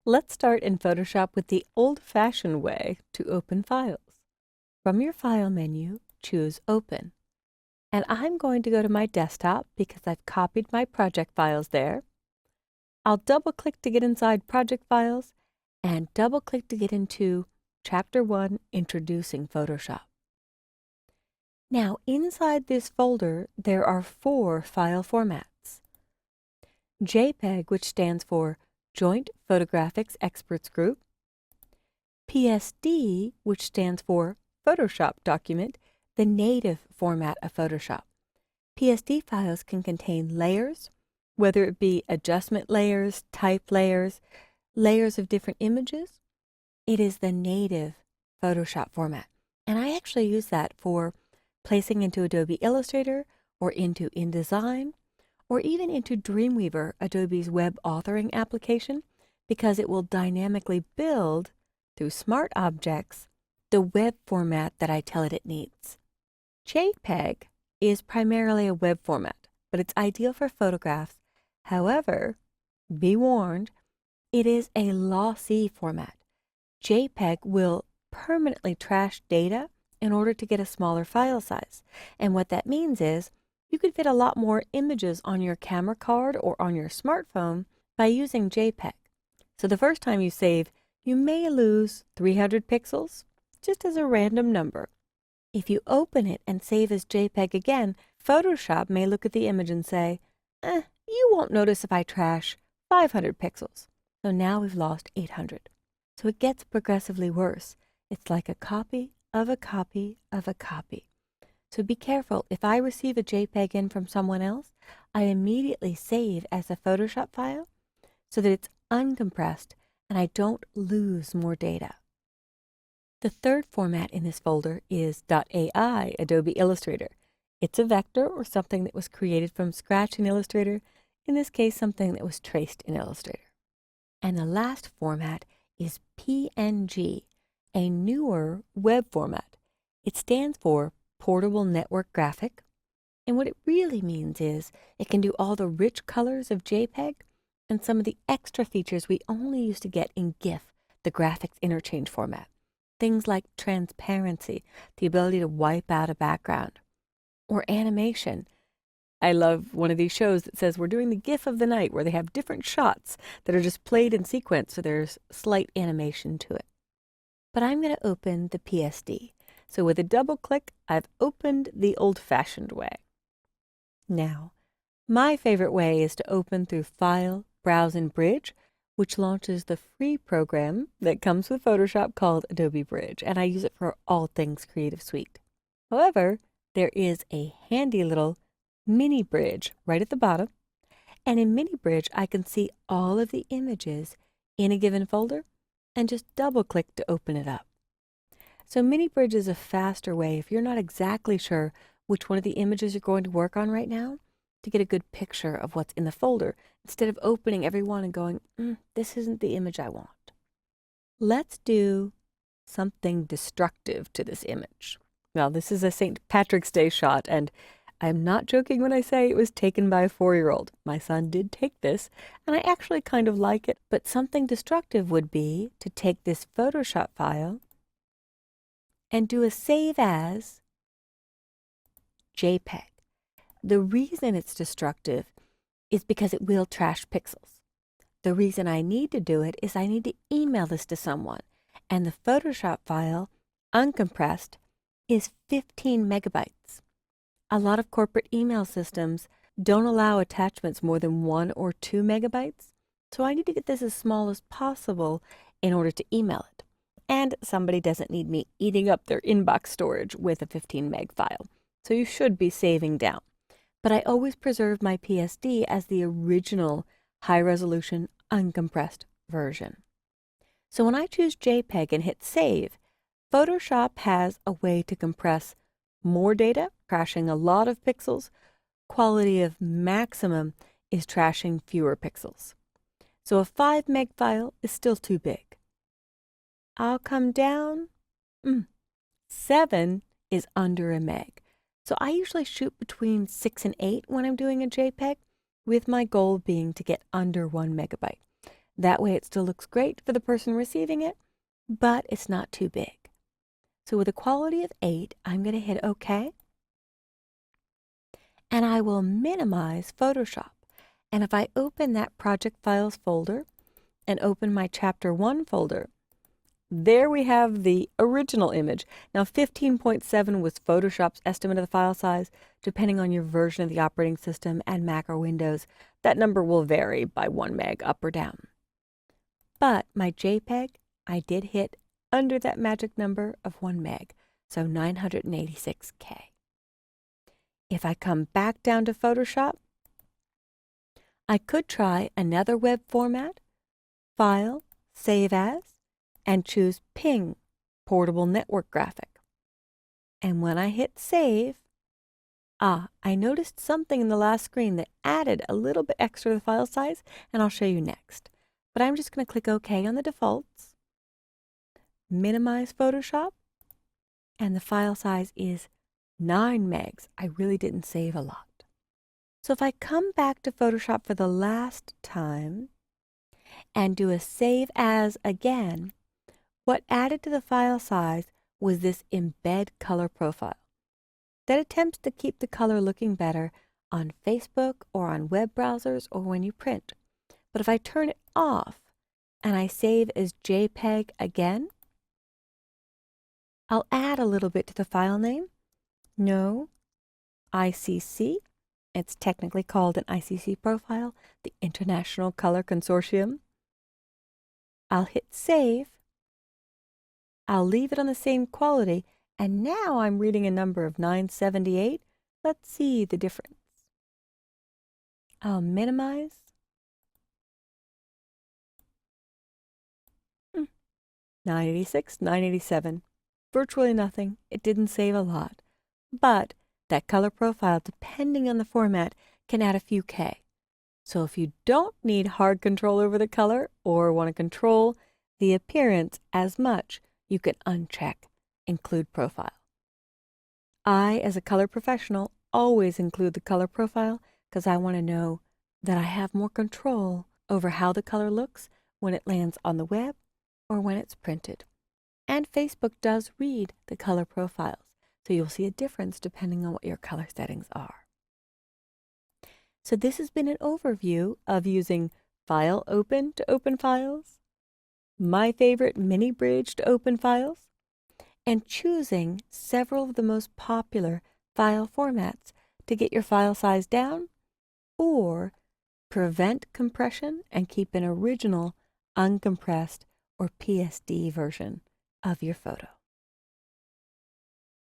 Let's start in Photoshop with the old-fashioned way to open files. From your File menu, choose Open. And I'm going to go to my desktop because I've copied my project files there. I'll double-click to get inside Project Files and double-click to get into Chapter 1, Introducing Photoshop. Now, inside this folder, there are 4 file formats. JPEG, which stands for Joint Photographics Experts Group. PSD, which stands for Photoshop Document, the native format of Photoshop. PSD files can contain layers, whether it be adjustment layers, type layers, layers of different images. It is the native Photoshop format. And I actually use that for placing into Adobe Illustrator or into InDesign or even into Dreamweaver, Adobe's web authoring application, because it will dynamically build through smart objects the web format that I tell it needs. JPEG is primarily a web format, but it's ideal for photographs. However, be warned, it is a lossy format. JPEG will permanently trash data in order to get a smaller file size. And what that means is you could fit a lot more images on your camera card or on your smartphone by using JPEG. So the first time you save, you may lose 300 pixels, just as a random number. If you open it and save as JPEG again, Photoshop may look at the image and say, you won't notice if I trash 500 pixels. So now we've lost 800. So it gets progressively worse. It's like a copy of a copy of a copy. So be careful. If I receive a JPEG in from someone else, I immediately save as a Photoshop file so that it's uncompressed and I don't lose more data. The third format in this folder is .ai, Adobe Illustrator. It's a vector or something that was created from scratch in Illustrator, in this case something that was traced in Illustrator. And the last format is PNG, a newer web format. It stands for Portable Network Graphic, and what it really means is it can do all the rich colors of JPEG and some of the extra features we only used to get in GIF, the graphics interchange format. Things like transparency, the ability to wipe out a background, or animation. I love one of these shows that says we're doing the GIF of the night, where they have different shots that are just played in sequence, so there's slight animation to it. But I'm going to open the PSD. So with a double click, I've opened the old-fashioned way. Now, my favorite way is to open through File, Browse, and Bridge, which launches the free program that comes with Photoshop called Adobe Bridge, and I use it for all things Creative Suite. However, there is a handy little mini bridge right at the bottom, and in mini bridge I can see all of the images in a given folder and just double click to open it up. So mini bridge is a faster way if you're not exactly sure which one of the images you're going to work on right now, to get a good picture of what's in the folder instead of opening every one and going, this isn't the image I want. Let's do something destructive to this image. Well, this is a St. Patrick's Day shot, and I'm not joking when I say it was taken by a 4-year-old. My son did take this, and I actually kind of like it, but something destructive would be to take this Photoshop file and do a save as JPEG. The reason it's destructive is because it will trash pixels. The reason I need to do it is I need to email this to someone, and the Photoshop file, uncompressed, is 15 megabytes. A lot of corporate email systems don't allow attachments more than 1 or 2 megabytes, so I need to get this as small as possible in order to email it. And somebody doesn't need me eating up their inbox storage with a 15 meg file, so you should be saving down. But I always preserve my PSD as the original high-resolution, uncompressed version. So when I choose JPEG and hit Save, Photoshop has a way to compress more data, trashing a lot of pixels. Quality of maximum is trashing fewer pixels. So a 5 meg file is still too big. I'll come down. 7 is under a meg. So I usually shoot between 6 and 8 when I'm doing a JPEG, with my goal being to get under 1 megabyte. That way it still looks great for the person receiving it, but it's not too big. So with a quality of 8, I'm going to hit OK. And I will minimize Photoshop. And if I open that Project Files folder and open my Chapter 1 folder, there we have the original image. Now 15.7 was Photoshop's estimate of the file size. Depending on your version of the operating system and Mac or Windows, that number will vary by 1 meg up or down. But my JPEG, I did hit under that magic number of 1 meg, so 986K. If I come back down to Photoshop, I could try another web format, File, Save As, and choose Ping, Portable Network Graphic. And when I hit Save, I noticed something in the last screen that added a little bit extra to the file size, and I'll show you next. But I'm just going to click OK on the defaults, minimize Photoshop, and the file size is 9 megs. I really didn't save a lot. So if I come back to Photoshop for the last time and do a Save As again, what added to the file size was this Embed Color Profile that attempts to keep the color looking better on Facebook or on web browsers or when you print. But if I turn it off and I save as JPEG again, I'll add a little bit to the file name. No, ICC. It's technically called an ICC profile, the International Color Consortium. I'll hit Save. I'll leave it on the same quality, and now I'm reading a number of 978. Let's see the difference. I'll minimize. 986, 987. Virtually nothing. It didn't save a lot. But that color profile, depending on the format, can add a few K. So if you don't need hard control over the color or want to control the appearance as much, you can uncheck Include Profile. I, as a color professional, always include the color profile because I want to know that I have more control over how the color looks when it lands on the web or when it's printed. And Facebook does read the color profiles, so you'll see a difference depending on what your color settings are. So this has been an overview of using File Open to open files, my favorite Mini Bridge to open files, and choosing several of the most popular file formats to get your file size down or prevent compression and keep an original uncompressed or PSD version of your photo.